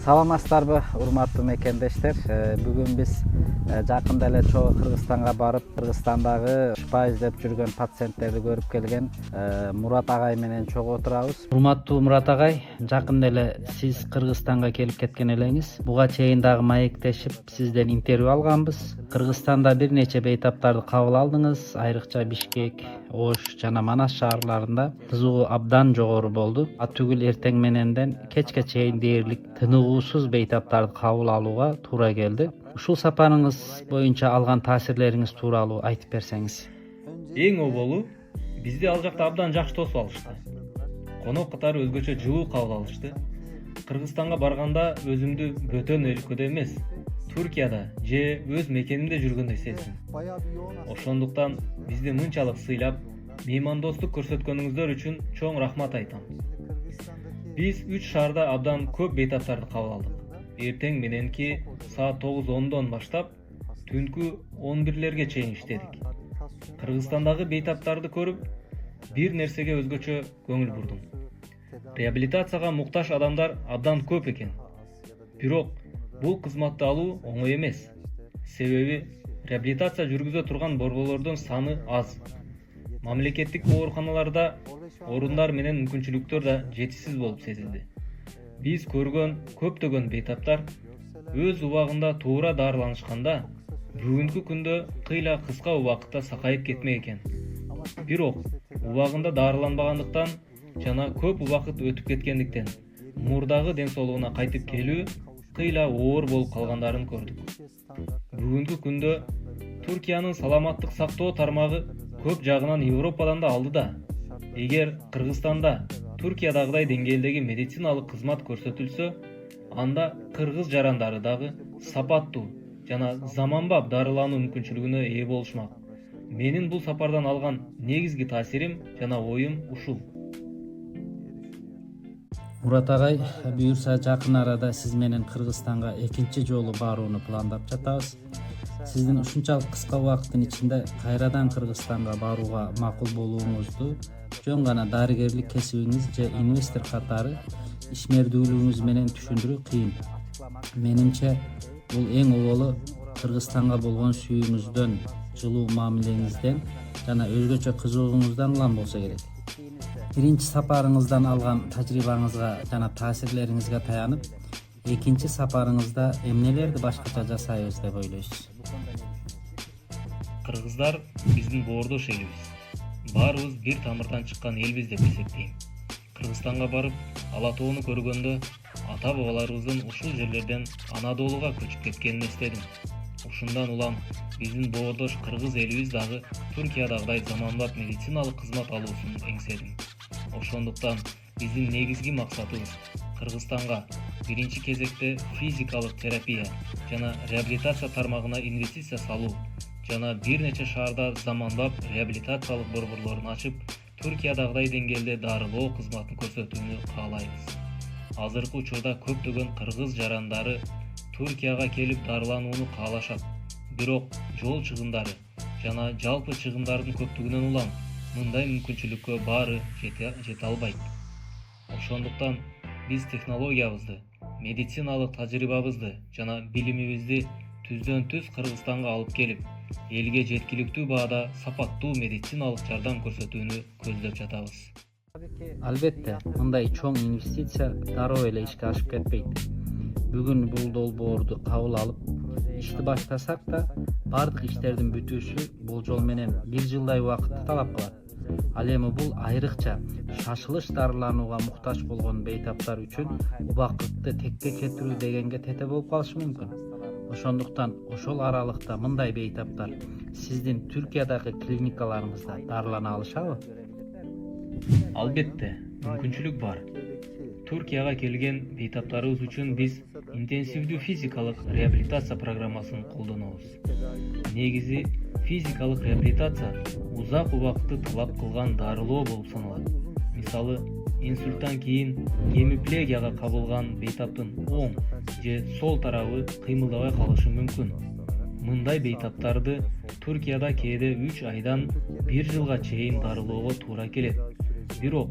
Саламатсыздарбы, урматтуу мекендештер. Бүгүн биз жакында эле чогуу Кыргызстанга барып, Кыргызстандагы шпа издеп жүргөн пациенттерди көрүп келген Мурат агай менен чогуу отурабыз. Урматтуу Мурат агай, жакында эле сиз Кыргызстанга келип кеткен элеңиз. Буга чейин дагы маектешип, сизден интервью алганбыз. Кыргызстанда бир нече бейтаптарды кабыл алдыңыз, айрыкча Бишкек, Ош жана Манас шаарларында кызыгуу абдан жогору болду. Түгүл эртең мененден кечке чейин дээрлик тыныгуусуз бейтаптарды кабыл алууга туура келди. Ушул сапарыңыз боюнча алган таасирлериңиз тууралуу айтып берсеңиз. Эң оболу бизди ал жакта абдан жакшы тосуп алышты. Конок катары өзгөчө жылуу кабыл алышты. Кыргызстанга барганда өзүмдү бөтөн өлкөдө эмес, Түркияда же өз мекенимде жүргөндөй сездим. Ошондуктан бизди мынчалык сыйлап, меймандостук көрсөткөнүңүздөр үчүн чоң рахмат айтам. Биз 3 шаарда абдан көп бейтаптарды кабыл алдык. Эртең мененки саат 9:10дон баштап түнкү 11лерге чейин иштедик. Кыргызстандагы бейтаптарды көрүп, бир нерсеге өзгөчө көңүл бурдум. Реабилитацияга муктаж адамдар абдан көп экен. Бирок бул кызматты алуу оңой эмес. Себеби реабилитация жүргүзө турган борборлордун саны аз. Мамлекеттик ооруканаларда орундар менен мүмкүнчүлүктөр да жетишсиз болуп сезилди. Биз көргөн көптөгөн бейтаптар өз убагында туура дарыланышканда бүгүнкү күндө кыйла кыска убакытта сакайып кетмек экен. Бирок убагында дарыланбагандыктан жана көп убакыт өтүп кеткендиктен мурдагы ден соолугуна кайтып келүү кыйла оор болуп калгандарын көрдүк. Бүгүнкү күндө Түркиянын саламаттык сактоо тармагы көп жагынан Европадан да алды да. Эгер Кыргызстанда Түркиядагыдай деңгээлдеги медициналык кызмат көрсөтүлсө, анда кыргыз жарандары дагы сапаттуу жана заманбап дарылануу мүмкүнчүлүгүнө ээ болушмак. Менин бул сапардан алган негизги таасирим жана оюм ушул. Мурат агай, буюрса жакын арада сиз менен Кыргызстанга экинчи жолу барууну пландап жатабыз. Сиздин ушунчалык кыска убакыттын ичинде кайрадан Кыргызстанга барууга макул болууңузду жөн гана дарыгерлик кесибиңиз же инвестор катары ишмердүүлүгүңүз менен түшүндүрүү кыйын. Менимче, бул эң оболу Кыргызстанга болгон сүйүүңүздөн, жылуу мамилеңизден жана өзгөчө кызыгууңуздан улам болсо керек. Биринчи сапарыңыздан алган тажрыйбаңызга жана таасирлериңизге таянып, экинчи сапарыңызда эмнелерди башкача жасайбыз деп ойлойсуз? Кыргыздар биздин боордош элибиз. Баарыбыз бир тамырдан чыккан элбиз деп эсептейм. Кыргызстанга барып, Ала тоону көргөндө ата бабаларыбыздын ушул жерлерден Анадолуга көчүп кеткенин эстедим. Ушундан улам биздин боордош кыргыз элибиз дагы Түркиядагыдай заманбап медициналык кызмат алуусун эңседим. Ошондуктан биздин негизги максатыбыз Кыргызстанга биринчи кезекте физикалык терапия жана реабилитация тармагына инвестиция салуу жана бир нече шаарда заманбап реабилитациялык борборлорун ачып, Түркиядагыдай деңгээлде дарылоо кызматын көрсөтүүнү каалайбыз. Азыркы учурда көптөгөн кыргыз жарандары Түркияга келип дарыланууну каалашат. Бирок жол чыгымдары жана жалпы чыгымдардын көптүгүнөн улам мындай мүмкүнчүлүккө баары жете албайт. Ошондуктан биз технологиябызды, медициналык тажрыйбабызды жана билимибизди түздөн түз Кыргызстанга алып келип, элге жеткиликтүү баада сапаттуу медициналык жардам көрсөтүүнү көздөп жатабыз. Албетте, мындай чоң инвестиция дароо эле ишке ашып кетпейт. Бүгүн бул долбоорду кабыл алып, ишти баштасак да, бардык иштердин бүтүүсү болжол менен 1 жылдай убакытты талап кылат. Ал эми бул айрыкча шашылыш дарыланууга муктаж болгон бейтаптар үчүн убакытты текке кетирүү дегенге тете болуп калышы мүмкүн. Ошондуктан ошол аралыкта мындай бейтаптар сиздин Түркиядагы клиникаларыңызда дарылана алышабы? Албетте, мүмкүнчүлүк бар. Түркияга келген бейтаптарыбыз үчүн биз интенсивдүү физикалык реабилитация программасын колдонобуз. Негизи физикалык реабилитация узак убакытты талап кылган дарылоо болуп саналат. Мисалы, инсульттан кийин гемиплегияга кабылган бейтаптын оң же сол тарабы кыймылдабай калышы мүмкүн. Мындай бейтаптарды Түркияда кээде 3 айдан 1 жылга чейин дарылоого туура келет. Бирок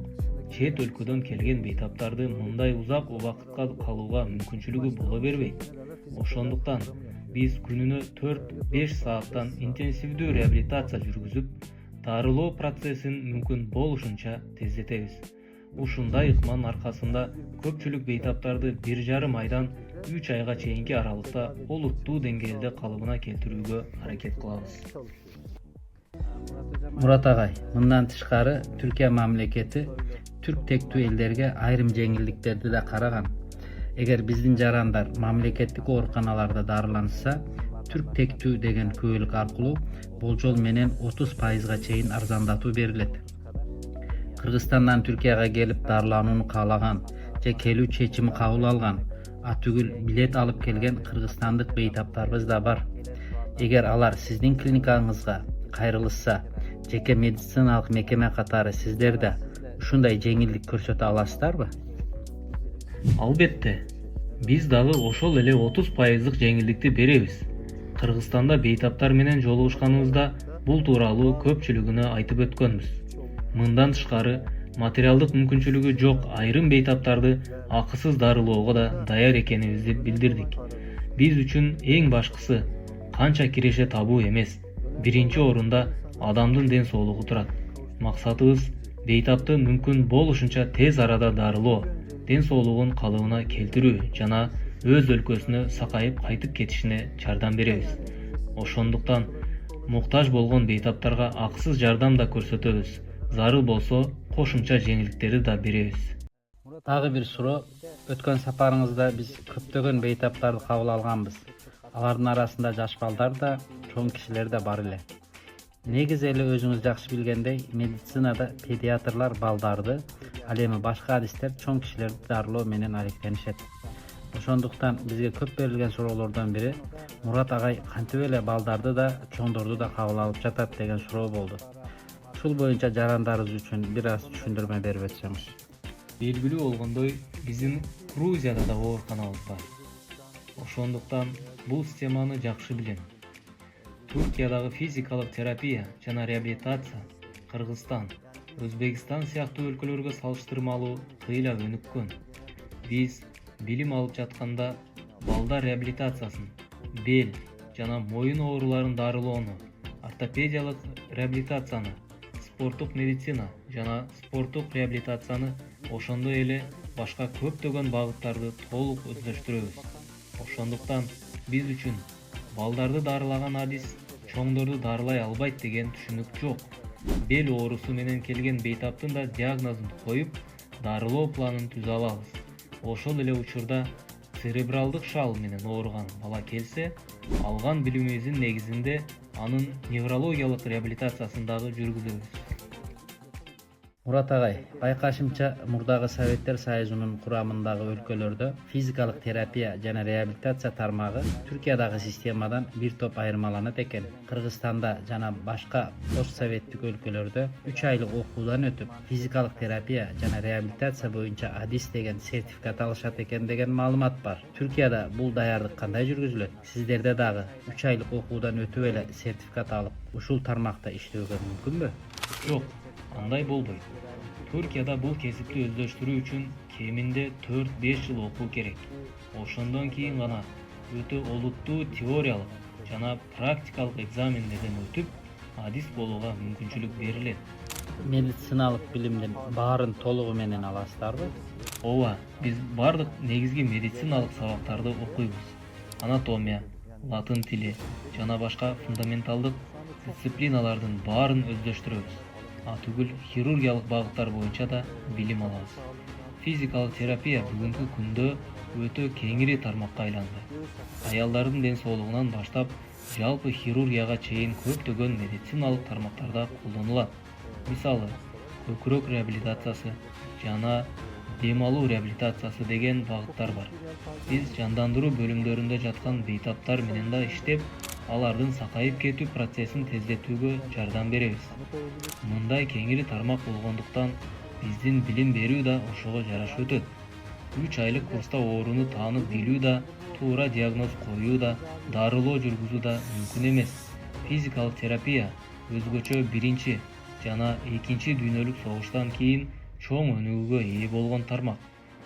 чет өлкөдөн келген бейтаптарды мындай узак убакытка калууга мүмкүнчүлүгү боло бербейт. Ошондуктан биз күнүнө 4-5 сааттан интенсивдүү реабилитация жүргүзүп, дарылоо процессин мүмкүн болушунча тездетебиз. Ушундай ыкманын аркасында көпчүлүк бейтаптарды 1,5 айдан 3 айга чейинки аралыкта олуттуу деңгээлде калыбына келтирүүгө аракет кылабыз. Мурат агай, мындан тышкары Түркия мамлекети түрк тектүү элдерге айрым жеңилдиктерди да караган. Эгер биздин жарандар мамлекеттик ооруканаларда дарыланса, түрк тектүү деген күбөлүк аркылуу болжол менен 30%га чейин арзандатуу берилет. Кыргызстандан Түркияга келип дарыланууну каалаган же келүү чечими кабыл алган, атүгүл билет алып келген кыргызстандык бейтаптарыбыз да бар. Эгер алар сиздин клиникаңызга кайрылышса, жеке медициналык мекеме катары сиздер да ушундай жеңилдик көрсөтө аласыздарбы? Албетте, биз дагы ошол эле 30%дык жеңилдикти беребиз. Кыргызстанда бейтаптар менен жолугушканыбызда бул тууралуу көпчүлүгүнө айтып өткөнбүз. Мындан тышкары, материалдык мүмкүнчүлүгү жок айрым бейтаптарды акысыз дарылоого да даяр экенибизди билдирдик. Биз үчүн эң башкысы канча киреше табуу эмес, биринчи орунда адамдын ден соолугу турат. Максатыбыз бейтапты мүмкүн болушунча тез арада дарылоо, ден соолугун калыбына келтирүү жана өз өлкөсүнө сакайып кайтып кетишине жардам беребиз. Ошондуктан муктаж болгон бейтаптарга акысыз жардам да көрсөтөбүз. Зарыл болсо, кошумча жеңилдиктерди да беребиз. Дагы бир суроо, өткөн сапарыңызда биз көптөгөн бейтаптарды кабыл алганбыз. Алардын арасында жаш балдар да, чоң кишилер да бар эле. Негизи эле өзүңүз жакшы билгендей, медицинада педиатрлар балдарды, ал эми башка адистер чоң кишилерди дарылоо менен алектенишет. Ошондуктан бизге көп берилген суроолордон бири Мурат агай кантип эле балдарды да, чоңдорду да кабыл алып жатат деген суроо болду. Ушул боюнча жарандарыбыз үчүн бир аз түшүндүрмө берип өтсөңүз. Белгилүү болгондой, биздин Грузияда да ооруканабыз бар. Ошондуктан бул системаны жакшы билем. Түркиядагы физикалык терапия жана реабилитация Кыргызстан, Өзбекстан сыяктуу өлкөлөргө салыштырмалуу кыйла өнүккөн. Биз билим алып жатканда балдар реабилитациясын, бел жана моюн ооруларын дарылоону, ортопедиялык реабилитацияны, спорттук медицина жана спорттук реабилитацияны, ошондой эле башка көптөгөн багыттарды толук өздөштүрөбүз. Ошондуктан биз үчүн балдарды дарылаган адис чоңдорду дарылай албайт деген түшүнүк жок. Бел оорусу менен келген бейтаптын да диагнозун коюп, дарылоо планын түзө алабыз. Ошол эле учурда церебралдык шал менен ооруган бала келсе, алган билимибиздин негизинде анын неврологиялык реабилитациясын дагы жүргүзөбүз. Мурат агай, байкашымча мурдагы Советтер Союзунун курамындагы өлкөлөрдө физикалык терапия жана реабилитация тармагы Түркиядагы системадан бир топ айырмаланат экен. Кыргызстанда жана башка постсоветтик өлкөлөрдө 3 айлык окуудан өтүп, физикалык терапия жана реабилитация боюнча адис деген сертификат алышат экен деген маалымат бар. Түркияда бул даярдык кандай жүргүзүлөт? Сиздерде дагы 3 айлык окуудан өтүп эле сертификат алып, ушул тармакта иштөөгө мүмкүнбү? Жок, андай болбойт. Түркияда бул кесипти өздөштүрүү үчүн кеминде 4-5 жыл окуу керек. Ошондон кийин гана өтө олуттуу теориялык жана практикалык экзамендерден өтүп, адис болууга мүмкүнчүлүк берилет. Медициналык билимдин баарын толугу менен аласыздарбы? Ооба, биз бардык негизги медициналык сабактарды окуйбуз. Анатомия, латын тили жана башка фундаменталдык дисциплиналардын баарын өздөштүрөбүз. Түгүл хирургиялык багыттар боюнча да билим алабыз. Физикалык терапия бүгүнкү күндө өтө кеңири тармакка айланды. Аялдардын ден соолугунан баштап жалпы хирургияга чейин көптөгөн медициналык тармактарда колдонулат. Мисалы, көкүрөк реабилитациясы жана дем алуу реабилитациясы деген багыттар бар. Биз жандандыруу бөлүмдөрүндө жаткан бейтаптар менен да иштеп, алардын сакайып кетүү процессин тездетүүгө жардам беребиз. Мындай кеңири тармак болгондуктан биздин билим берүү да ошого жараша өтөт. 3 айлык курста ооруну таанып билүү да, туура диагноз коюу да, дарылоо жүргүзүү да мүмкүн эмес. Физикалык терапия өзгөчө биринчи жана экинчи дүйнөлүк согуштан кийин чоң өнүгүүгө ээ болгон тармак.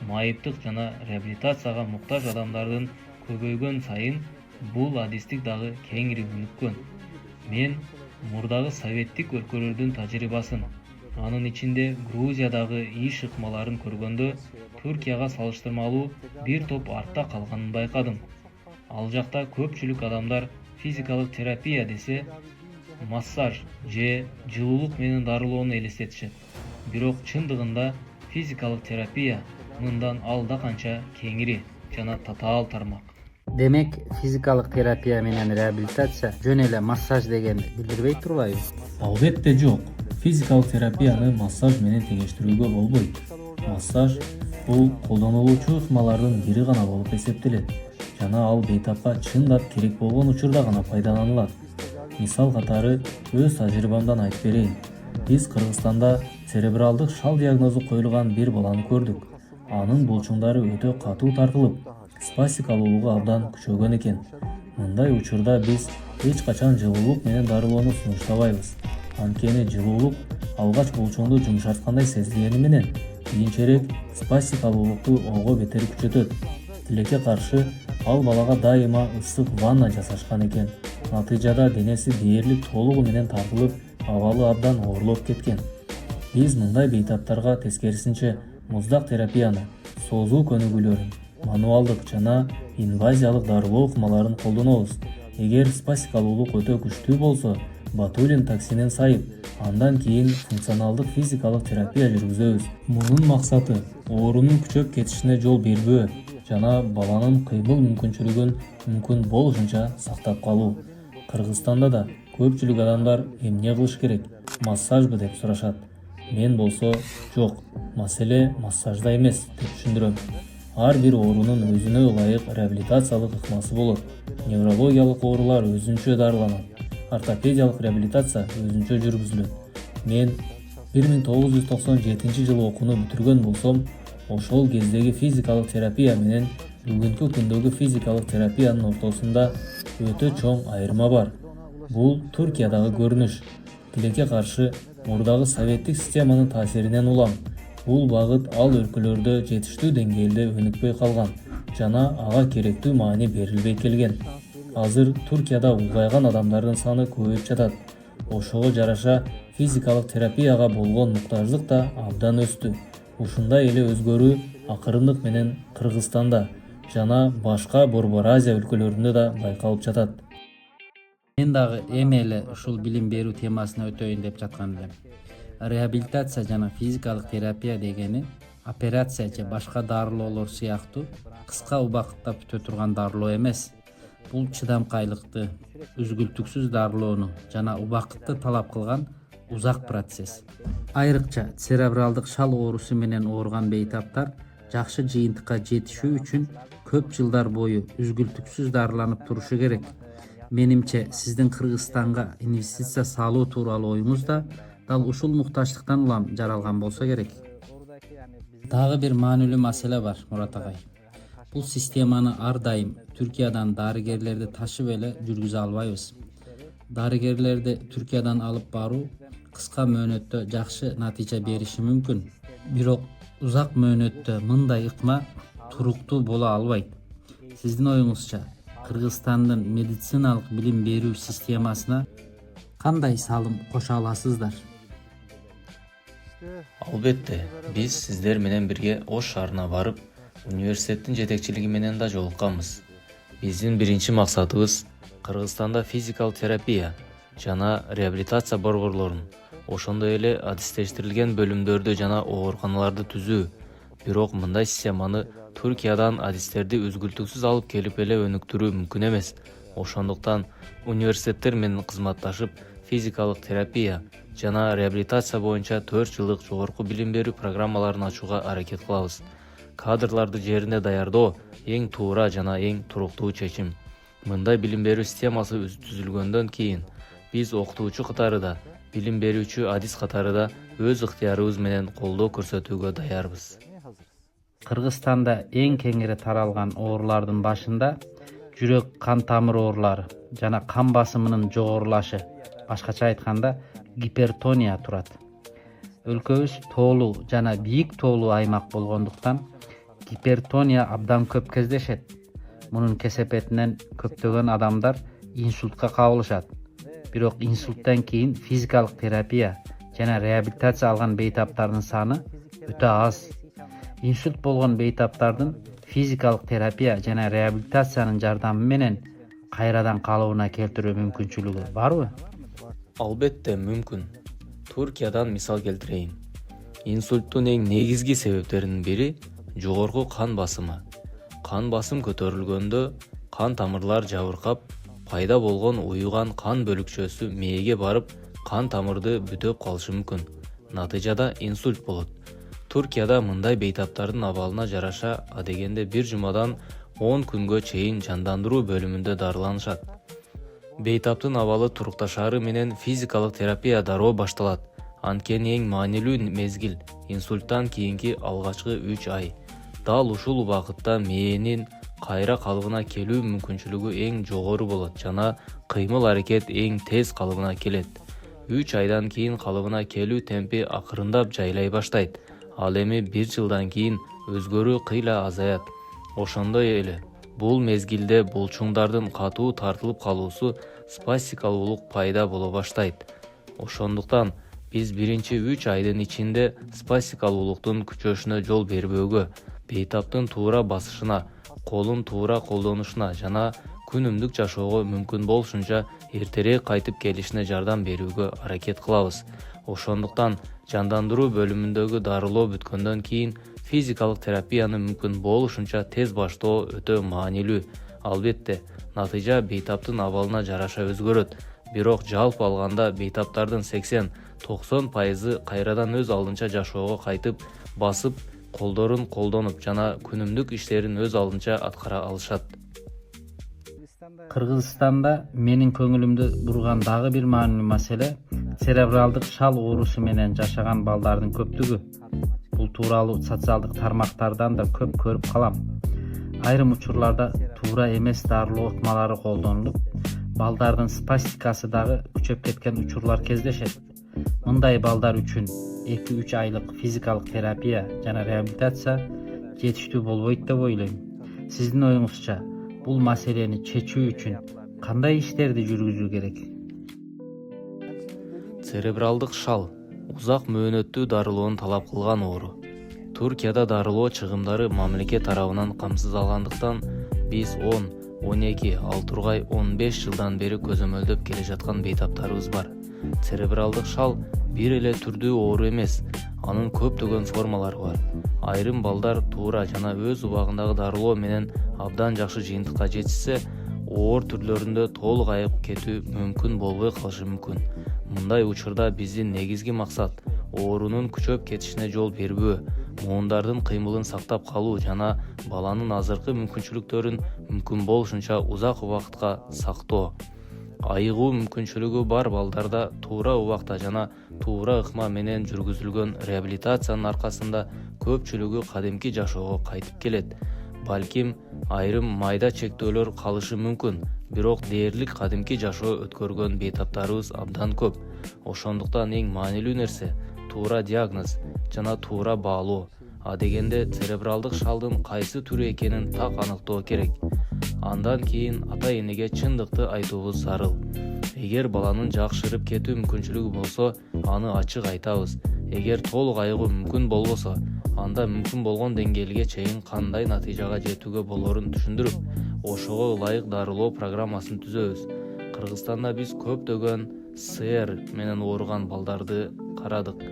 Майыптык жана реабилитацияга муктаж адамдардын көбөйгөн сайын бул адистик дагы кеңири өнүккөн. Мен мурдагы советтик өлкөлөрдүн тажрыйбасын, анын ичинде Грузиядагы иш ыкмаларын көргөндө Түркияга салыштырмалуу бир топ артта калганын байкадым. Ал жакта көпчүлүк адамдар физикалык терапия десе, массаж же жылуулук менен дарылоону элестетишет. Бирок чындыгында физикалык терапия мындан алда канча кеңири жана татаал тармак. Демек, физикалык терапия менен реабилитация жөн эле массаж дегенди билдирбей турбайбы? Албетте жок. Физикалык терапияны массаж менен теңештирүүгө болбойт. Массаж бул колдонулуучу ыкмалардын бири гана болуп эсептелет жана ал бейтапка чындап керек болгон учурда гана пайдаланылат. Мисал катары өз тажрыйбамдан айтып берейин. Биз Кыргызстанда церебралдык шал диагнозу коюлган бир баланы көрдүк. Анын булчуңдары өтө катуу тартылып, спастик алуулугу абдан күчөгөн экен. Мындай учурда биз эч качан жылуулук менен дарылоону сунуштабайбыз. Анткени жылуулук алгач булчуңду жумшарткандай сезилгени менен кийинчерээк спастик алуулукту ого бетер күчөтөт. Тилекке каршы ал балага дайыма ысык ванна жасашкан экен. Натыйжада денеси дээрлик толугу менен тартылып, абалы абдан оорлоп кеткен. Биз мындай бейтаптарга тескерисинче муздак терапияны, созуу көнүгүүлөрүн, мануалдык жана инвазиялык дарылоо ыкмаларын колдонобуз. Эгер спастик алуулук өтө күчтүү болсо, ботулин токсинин сайып, андан кийин функционалдык физикалык терапия жүргүзөбүз. Мунун максаты оорунун күчөп кетишине жол бербөө жана баланын кыймыл мүмкүнчүлүгүн мүмкүн болушунча сактап калуу. Кыргызстанда да көпчүлүк адамдар эмне кылыш керек, массажбы деп сурашат. Мен болсо жок, маселе массажда эмес деп түшүндүрөм. Ар бир оорунун өзүнө ылайык реабилитациялык ыкмасы болот. Неврологиялык оорулар өзүнчө дарыланат. Ортопедиялык реабилитация өзүнчө жүргүзүлөт. Мен 1997 жылы окууну бүтүргөн болсом, ошол кездеги физикалык терапия менен бүгүнкү күндөгү физикалык терапиянын ортосунда өтө чоң айырма бар. Бул Түркиядагы көрүнүш. Тилекке каршы мурдагы советтик системанын таасиринен улам. Бул багыт ал өлкөлөрдө жетиштүү деңгээлде өнүкпөй калган жана ага керектүү маани берилбей келген. Азыр Түркияда улгайган адамдардын саны көбөйүп жатат. Ошого жараша физикалык терапияга болгон муктаждык да абдан өстү. Ушундай эле өзгөрүү акырындык менен Кыргызстанда жана башка Борбор Азия өлкөлөрүндө да байкалып жатат. Мен дагы эми эле ушул билим берүү темасына өтөйүн деп жаткан элем. Реабилитация жана физикалык терапия дегени операция же башка дарылоолор сыяктуу кыска убакытта бүтө турган дарылоо эмес. Бул чыдамкайлыкты, үзгүлтүксүз дарылоону жана убакытты талап кылган узак процесс. Айрыкча церебралдык шал оорусу менен ооруган бейтаптар жакшы жыйынтыкка жетишүү үчүн көп жылдар бою үзгүлтүксүз дарыланып турушу керек. Менимче сиздин Кыргызстанга инвестиция салуу тууралуу оюңуз да дал ушул муктаждыктан улам жаралган болсо керек. Дагы бир маанилүү маселе бар, Мурат агай. Бул системаны ар дайым Түркиядан дарыгерлерди ташып эле жүргүзө албайбыз. Дарыгерлерди Түркиядан алып баруу кыска мөөнөттө жакшы натыйжа бериши мүмкүн. Бирок узак мөөнөттө мындай ыкма туруктуу боло албайт. Сиздин оюңузча, Кыргызстандын медициналык билим берүү системасына кандай салым кошо аласыздар? Албетте, биз сиздер менен бирге Ош шаарына барып, университеттин жетекчилиги менен да жолукканбыз. Биздин биринчи максатыбыз Кыргызстанда физикалык терапия жана реабилитация борборлорун, ошондой эле адистештирилген бөлүмдөрдү жана ооруканаларды түзүү. Бирок мындай системаны Түркиядан адистерди үзгүлтүксүз алып келип эле өнүктүрүү мүмкүн эмес. Ошондуктан университеттер менен кызматташып, физикалык терапия жана реабилитация боюнча 4 жылдык жогорку билим берүү программаларын ачууга аракет кылабыз. Кадрларды жеринде даярдоо эң туура жана эң туруктуу чечим. Мындай билим берүү системасы түзүлгөндөн кийин биз окутуучу катары да, билим берүүчү адис катары да өз ыктыярыбыз менен колдоо көрсөтүүгө даярбыз. Кыргызстанда эң кеңири таралган оорулардын башында жүрөк кан тамыр оорулары жана кан басымынын жогорулашы, башкача айтканда гипертония турат. Өлкөбүз тоолуу жана бийик тоолуу аймак болгондуктан гипертония абдан көп кездешет. Мунун кесепетинен көптөгөн адамдар инсультка кабылышат. Бирок инсульттан кийин физикалык терапия жана реабилитация алган бейтаптардын саны өтө аз. Инсульт болгон бейтаптардын физикалык терапия жана реабилитациянын жардамы менен кайрадан калыбына келтирүү мүмкүнчүлүгү барбы? Албетте мүмкүн. Туркиядан мисал келтирейин. Инсульттун эң негизги себептеринин бири жогорку кан басымы. Кан басым көтөрүлгөндө кан тамырлар жабыркап, пайда болгон уюган кан бөлүкчөсү мээге барып, кан тамырды бүтөп калышы мүмкүн. Натыйжада инсульт болот. Туркияда мындай бейтаптардын абалына жараша адегенде 1 жумадан 10 күнгө чейин жандандыруу бөлүмүндө дарыланышат. Бейтаптын абалы турукташаары менен физикалык терапия дароо башталат. Анткени эң маанилүү мезгил инсульттан кийинки алгачкы 3 ай. Дал ушул убакытта мээнин кайра калыбына келүү мүмкүнчүлүгү эң жогору болот жана кыймыл-аракет эң тез калыбына келет. 3 айдан кийин калыбына келүү темпи акырындап жайлай баштайт. Ал эми 1 жылдан кийин өзгөрүү кыйла азаят. Ошондой эле бул мезгилде булчуңдардын катуу тартылып калуусу спастикалуулук пайда боло баштайт. Ошондуктан биз биринчи 3 айдын ичинде спастикалуулуктун күчөшүнө жол бербөөгө, бейтаптын туура басышына, колун туура колдонушуна жана күнүмдүк жашоого мүмкүн болушунча эртерээк кайтып келишине жардам берүүгө аракет кылабыз. Ошондуктан жандандыруу бөлүмүндөгү дарылоо бүткөндөн кийин физикалык терапияны мүмкүн болушунча тез баштоо өтө маанилүү. Албетте, натыйжа бейтаптын абалына жараша өзгөрөт. Бирок жалпы алганда бейтаптардын 80-90% кайрадан өз алдынча жашоого кайтып, басып, колдорун колдонуп жана күнүмдүк иштерин өз алдынча аткара алышат. Кыргызстанда менин көңүлүмдү бурган дагы бир маанилүү маселе церебралдык шал оорусу менен жашаган балдардын көптүгү. Бул тууралуу социалдык тармактардан да көп көрүп калам. Айрым учурларда туура эмес дарылоо ыкмалары колдонулуп, балдардын спастикасы дагы күчөп кеткен учурлар кездешет. Мындай балдар үчүн 2-3 айлык физикалык терапия жана реабилитация жетиштүү болбойт деп ойлойм. Сиздин оюңузча, бул маселени чечүү үчүн кандай иштерди жүргүзүү керек? Церебралдык шал узак мөөнөттүү дарылоону талап кылган оору. Туркияда дарылоо чыгымдары мамлекет тарабынан камсыздалгандыктан биз 10, 12, ал тургай 15 жылдан бери көзөмөлдөп келе жаткан бейтаптарыбыз бар. Церебралдык шал бир эле түрдүү оору эмес, анын көптөгөн формалары бар. Айрым балдар туура жана өз убагындагы дарылоо менен абдан жакшы жыйынтыкка жетишсе, оор түрлөрүндө толук айыгып кетүү мүмкүн болбой калышы мүмкүн. Мындай учурда биздин негизги максат оорунун күчөп кетишине жол бербөө, муундардын кыймылын сактап калуу жана баланын азыркы мүмкүнчүлүктөрүн мүмкүн болушунча узак убакытка сактоо. Айыгуу мүмкүнчүлүгү бар балдарда туура убакта жана туура ыкма менен жүргүзүлгөн реабилитациянын аркасында көпчүлүгү кадимки жашоого кайтып келет. Балким айрым майда чектөөлөр калышы мүмкүн, бирок дээрлик кадимки жашоо өткөргөн бейтаптарыбыз абдан көп. Ошондуктан эң маанилүү нерсе туура диагноз жана туура баалоо. Адегенде церебралдык шалдын кайсы түрү экенин так аныктоо керек. Андан кийин ата-энеге чындыкты айтуубуз зарыл. Эгер баланын жакшырып кетүү мүмкүнчүлүгү болсо, аны ачык айтабыз. Эгер толук айыгуу мүмкүн болбосо, анда мүмкүн болгон деңгээлге чейин кандай натыйжага жетүүгө болорун түшүндүрүп, ошого ылайык дарылоо программасын түзөбүз. Кыргызстанда биз көптөгөн СР менен ооруган балдарды карадык.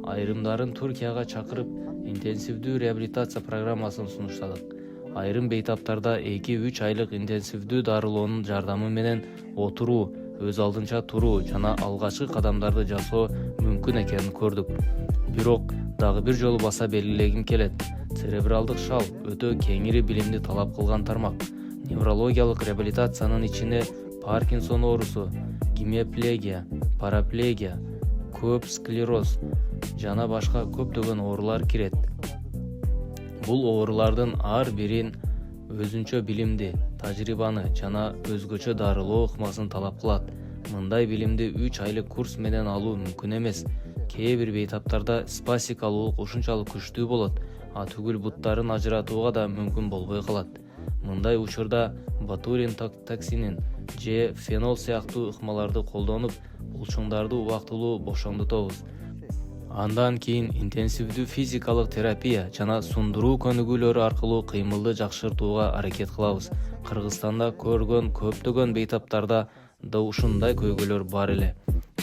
Айрымдарын Туркияга чакырып, интенсивдүү реабилитация программасын сунуштадык. Айрым бейтаптарда 2-3 айлык интенсивдүү дарылоонун жардамы менен отуруу, өз алдынча туруу жана алгачкы кадамдарды жасоо мүмкүн экенин көрдүк. Бирок дагы бир жолу баса белгилегим келет. Церебралдык шал өтө кеңири билимди талап кылган тармак. Неврологиялык реабилитациянын ичине Паркинсон оорусу, гемиплегия, параплегия, көп склероз жана башка көптөгөн оорулар кирет. Бул оорулардын ар бирин өзүнчө билимди, тажрыйбаны жана өзгөчө дарылоо ыкмасын талап кылат. Мындай билимди 3 айлык курс менен алуу мүмкүн эмес. кээ бир бейтаптарда спасикалуулук ушунчалык күчтүү болот, түгүл буттарын ажыратууга да мүмкүн болбой калат. Мындай учурда ботулин токсинин же фенол сыяктуу ыкмаларды колдонуп, булчуңдарды убактылуу бошондотобуз. Андан кийин интенсивдүү физикалык терапия жана сундуруу көнүгүүлөрү аркылуу кыймылды жакшыртууга аракет кылабыз. Кыргызстанда көргөн көптөгөн бейтаптарда да ушундай көйгөйлөр бар эле.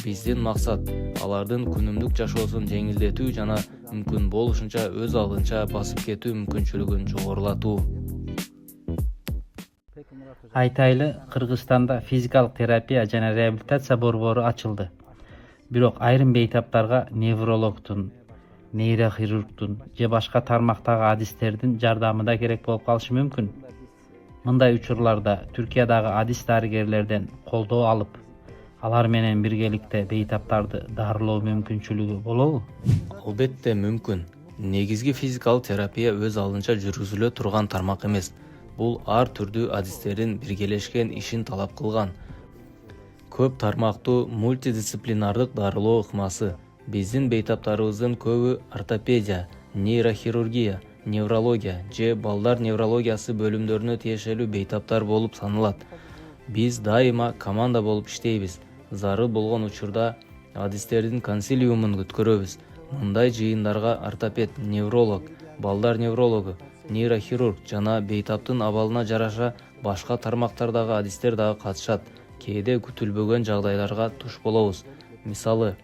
Биздин максат алардын күнүмдүк жашоосун жеңилдетүү жана мүмкүн болушунча өз алдынча басып кетүү мүмкүнчүлүгүн жогорулатуу. Айтайлы, Кыргызстанда физикалык терапия жана реабилитация борбору ачылды. Бирок айрым бейтаптарга неврологдун, нейрохирургдун же башка тармактагы адистердин жардамы да керек болуп калышы мүмкүн. Мындай учурларда Түркиядагы адис дарыгерлерден колдоо алып, алар менен биргеликте бейтаптарды дарылоо мүмкүнчүлүгү болобу? Албетте мүмкүн. Негизги физикалык терапия өз алдынча жүргүзүлө турган тармак эмес. Бул ар түрдүү адистердин биргелешкен ишин талап кылган көп тармактуу мультидисциплинардык дарылоо ыкмасы. Биздин бейтаптарыбыздын көбү ортопедия, нейрохирургия, неврология же балдар неврологиясы бөлүмдөрүнө тиешелүү бейтаптар болуп саналат. Биз дайыма команда болуп иштейбиз. Зарыл болгон учурда адистердин консилиумун өткөрөбүз. Мындай жыйындарга ортопед, невролог, балдар неврологу, нейрохирург жана бейтаптын абалына жараша башка тармактардагы адистер дагы катышат. Кээде күтүлбөгөн жагдайларга туш болобуз. Мисалы,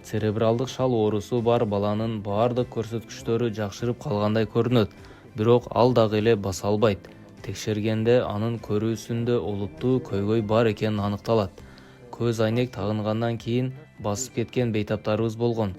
церебралдык шал оорусу бар баланын баардык көрсөткүчтөрү жакшырып калгандай көрүнөт, бирок ал дагы эле баса албайт. Текшергенде анын көрүүсүндө олуттуу көйгөй бар экени аныкталат. Көз айнек тагынгандан кийин басып кеткен бейтаптарыбыз болгон.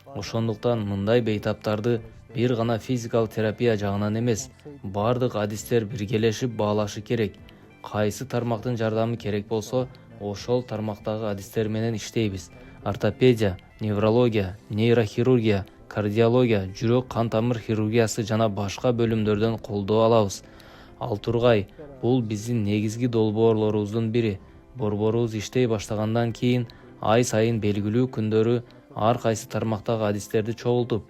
Ошондуктан мындай бейтаптарды бир гана физикалык терапия жагынан эмес, баардык адистер биргелешип баалашы керек. Кайсы тармактын жардамы керек болсо, ошол тармактагы адистер менен иштейбиз. Ортопедия, неврология, нейрохирургия, кардиология, жүрөк кан тамыр хирургиясы жана башка бөлүмдөрдөн колдоо алабыз. Ал тургай, бул биздин негизги долбоорлорубуздун бири. Борборубуз иштей баштагандан кийин ай сайын белгилүү күндөрү ар кайсы тармактагы адистерди чогултуп,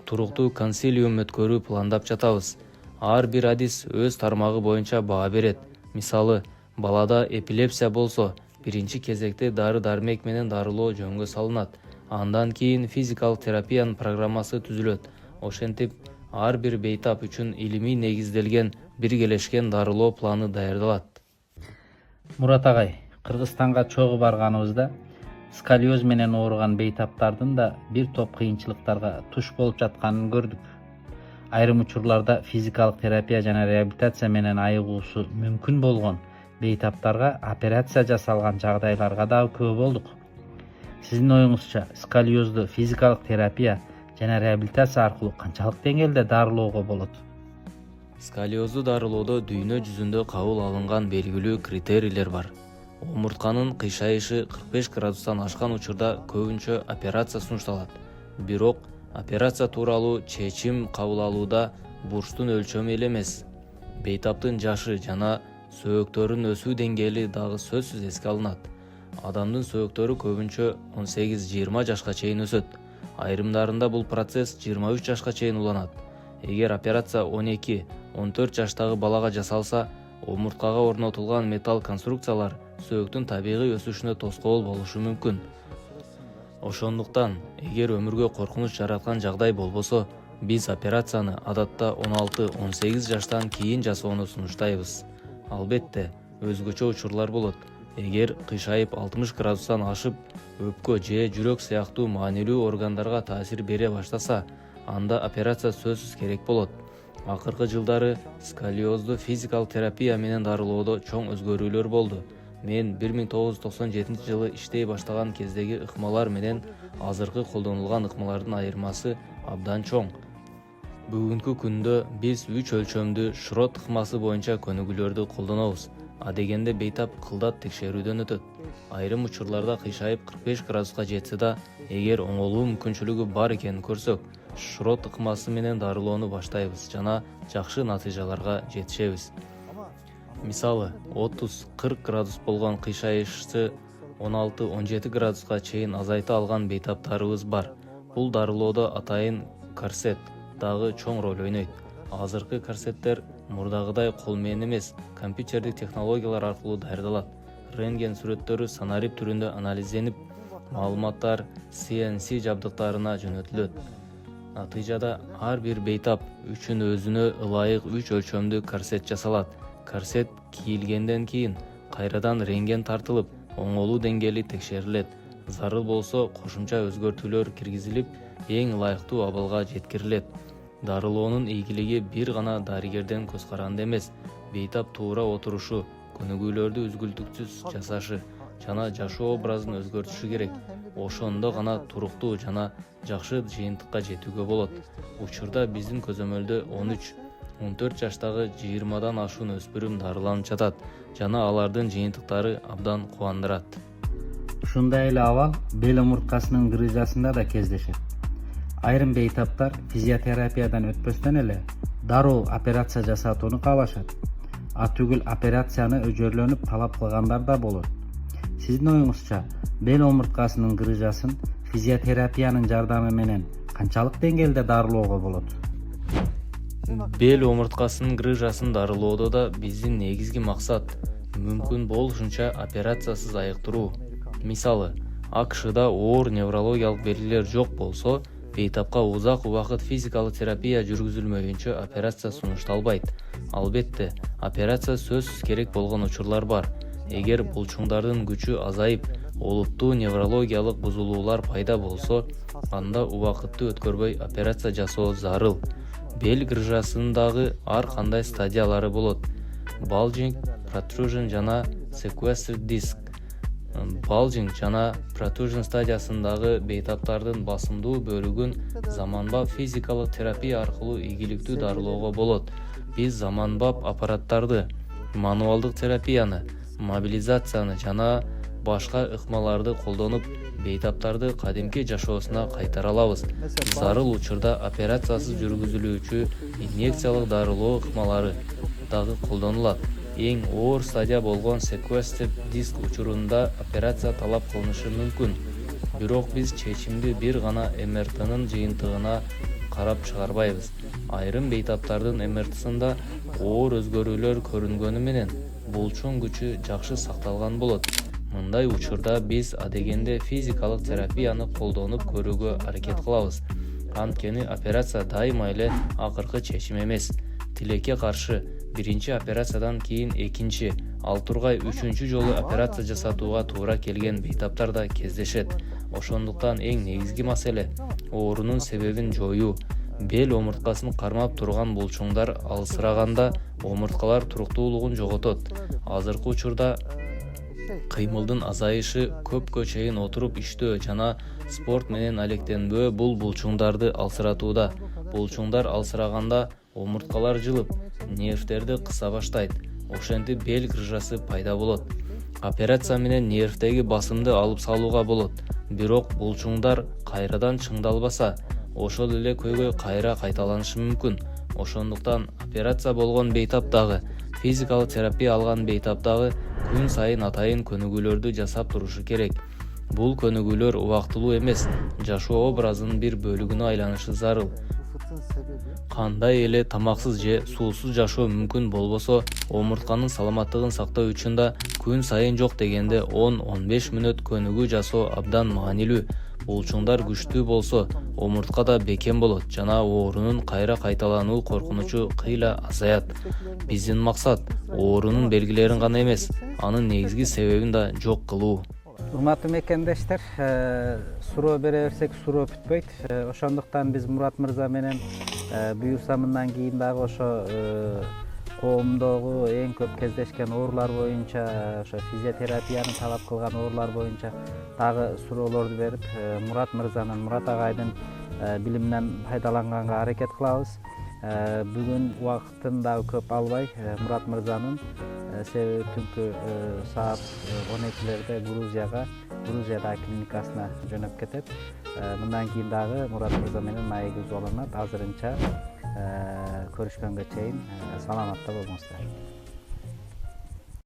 туруктуу консилиум өткөрүү пландап жатабыз. Ар бир адис өз тармагы боюнча баа берет. Мисалы, балада эпилепсия болсо, биринчи кезекте дары-дармек менен дарылоо жөнгө салынат. Андан кийин физикалык терапиянын программасы түзүлөт. Ошентип, ар бир бейтап үчүн илимий негизделген биргелешкен дарылоо планы даярдалат. Мурат агай, Кыргызстанга чогуу барганыбызда сколиоз менен ооруган бейтаптардын да бир топ кыйынчылыктарга туш болуп жатканын көрдүк. Айрым учурларда физикалык терапия жана реабилитация менен айыгуусу мүмкүн болгон бейтаптарга операция жасалган жагдайларга дагы күбө болдук. Сиздин оюңузча, сколиозду физикалык терапия жана реабилитация аркылуу канчалык деңгээлде дарылоого болот? Сколиозду дарылоодо дүйнө жүзүндө кабыл алынган белгилүү критерийлер бар. Омуртканын кыйшайышы 45 градустан ашкан учурда көбүнчө операция сунушталат. Бирок операция тууралуу чечим кабыл алууда бурчтун өлчөмү эле эмес, бейтаптын жашы жана сөөктөрүнүн өсүү деңгээли дагы сөзсүз эске алынат. Адамдын сөөктөрү көбүнчө 18-20 жашка чейин өсөт. Айрымдарында бул процесс 23 жашка чейин уланат. Эгер операция 12-14 жаштагы балага жасалса, омурткага орнотулган металл конструкциялар сөөктүн табигый өсүшүнө тоскоол болушу мүмкүн. Ошондуктан, эгер өмүргө коркунуч жараткан жагдай болбосо, биз операцияны адатта 16-18 жаштан кийин жасоону сунуштайбыз. Албетте, өзгөчө учурлар болот. Эгер кыйшайып 60 градустан ашып, өпкө же жүрөк сыяктуу маанилүү органдарга таасир бере баштаса, анда операция сөзсүз керек болот. Акыркы жылдары сколиозду физикалык терапия менен дарылоодо чоң өзгөрүүлөр болду. Мен 1997 жылы иштей баштаган кездеги ыкмалар менен азыркы колдонулган ыкмалардын айырмасы абдан чоң. Бүгүнкү күндө биз 3 өлчөмдүү шрот ыкмасы боюнча көнүгүүлөрдү колдонобуз. Адегенде бейтап кылдат текшерүүдөн өтөт. Айрым учурларда кыйшайып 45 градуска жетсе да, эгер оңолуу мүмкүнчүлүгү бар экенин көрсөк, шрот ыкмасы менен дарылоону баштайбыз жана жакшы натыйжаларга жетишебиз. Мисалы, 30-40 градус болгон кыйшайышты 16-17 градуска чейин азайта алган бейтаптарыбыз бар. Бул дарылоодо атайын корсет дагы чоң роль ойнойт. Азыркы корсеттер мурдагыдай кол менен эмес, компьютердик технологиялар аркылуу даярдалат. Рентген сүрөттөрү санарип түрүндө анализденип, маалыматтар CNC жабдыктарына жөнөтүлөт. Натыйжада ар бир бейтап үчүн өзүнө ылайык 3 өлчөмдүү корсет жасалат. Корсет кийилгенден кийин кайрадан рентген тартылып, оңолуу деңгээли текшерилет. Зарыл болсо кошумча өзгөртүүлөр киргизилип, эң ылайыктуу абалга жеткирилет. Дарылоонун ийгилиги бир гана дарыгерден көз каранды эмес, бейтап туура отурушу, көнүгүүлөрдү үзгүлтүксүз жасашы жана жашоо образын өзгөртүшү керек. Ошондо гана туруктуу жана жакшы жыйынтыкка жетүүгө болот. Учурда биздин көзөмөлдө 13-14 жаштагы 20дан ашуун өспүрүм дарыланып жатат жана алардын жыйынтыктары абдан кубандырат. Ушундай эле абал бел омурткасынын грыжасында да кездешет. Айрым бейтаптар физиотерапиядан өтпөстөн эле дароо операция жасатууну каалашат. Түгүл операцияны өжөрлөнүп талап кылгандар да болот. Сиздин оюңузча, бел омурткасынын грыжасын физиотерапиянын жардамы менен канчалык деңгээлде дарылоого болот? Бел омурткасынын грыжасын дарылоодо да биздин негизги максат мүмкүн болушунча операциясыз айыктыруу. Мисалы, АКШда оор неврологиялык белгилер жок болсо, бейтапка узак убакыт физикалык терапия жүргүзүлмөйүнчө операция сунушталбайт. Албетте, операция сөзсүз керек болгон учурлар бар. Эгер булчуңдардын күчү азайып, олуттуу неврологиялык бузулуулар пайда болсо, анда убакытты өткөрбөй операция жасоо зарыл. Бел грыжасындагы ар кандай стадиялары болот. Bulging, protrusion жана sequestered disc. Bulging жана protrusion стадиясындагы бейтаптардын басымдуу бөлүгүн заманбап физикалык терапия аркылуу ийгиликтүү дарылоого болот. Биз заманбап аппараттарды, мануалдык терапияны, мобилизацияны жана башка ыкмаларды колдонуп, бейтаптарды кадимки жашоосуна кайтара алабыз. Зарыл учурда операциясыз жүргүзүлүүчү инъекциялык дарылоо ыкмалары дагы колдонулат. Эң оор стадия болгон sequestered disc учурунда операция талап кылынышы мүмкүн. Бирок биз чечимди бир гана МРТнын жыйынтыгына карап чыгарбайбыз. Айрым бейтаптардын МРТсында оор өзгөрүүлөр көрүнгөнү менен булчуң күчү жакшы сакталган болот. Мындай учурда биз адегенде физикалык терапияны колдонуп көрүүгө аракет кылабыз. Анткени операция дайыма эле акыркы чечим эмес. Тилекке каршы биринчи операциядан кийин экинчи, ал тургай үчүнчү жолу операция жасатууга туура келген бейтаптар да кездешет. Ошондуктан эң негизги маселе оорунун себебин жоюу. Бел омурткасын кармап турган булчуңдар алысыраганда омурткалар туруктуулугун жоготот. Азыркы учурда кыймылдын азайышы, көпкө чейин отуруп иштөө жана спорт менен алектенбөө бул булчуңдарды алсыратууда. Булчуңдар алсыраганда омурткалар жылып, нервтерди кыса баштайт. Ошентип бел грыжасы пайда болот. Операция менен нервдеги басымды алып салууга болот. Бирок булчуңдар кайрадан чыңдалбаса, ошол эле көйгөй кайра кайталанышы мүмкүн. Ошондуктан операция болгон бейтап дагы, физикалык терапия алган бейтап дагы күн сайын атайын көнүгүүлөрдү жасап турушу керек. Бул көнүгүүлөр убактылуу эмес, жашоо образынын бир бөлүгүнө айланышы зарыл. Кандай эле тамаксыз же суусуз жашоо мүмкүн болбосо, омуртканын саламаттыгын сактоо үчүн да күн сайын жок дегенде 10-15 мүнөт көнүгүү жасоо абдан маанилүү. Булчуңдар күчтүү болсо, омуртка да бекем болот жана оорунун кайра кайталануу коркунучу кыйла азаят. Биздин максат оорунун белгилерин гана эмес, анын негизги себебин да жок кылуу. Урматтуу мекендештер, суроо бере берсек суроо бүтпөйт. Ошондуктан биз Мурат мырза менен буюрса мындан кийин дагы ошо коомдогу эң көп кездешкен оорулар боюнча, ошо физиотерапияны талап кылган оорулар боюнча дагы суроолорду берип, Мурат мырзанын, Мурат агайдын билиминен пайдаланганга аракет кылабыз. Бүгүн убакытын дагы көп албай, Мурат мырзанын себеби түнкү саат 12-лерде Грузиядагы клиникасына жөнөп кетет. Мындан кийин дагы Мурат мырза менен маегибиз уланат. Азырынча көрүшкөнгө чейин саламатта болуңуздар.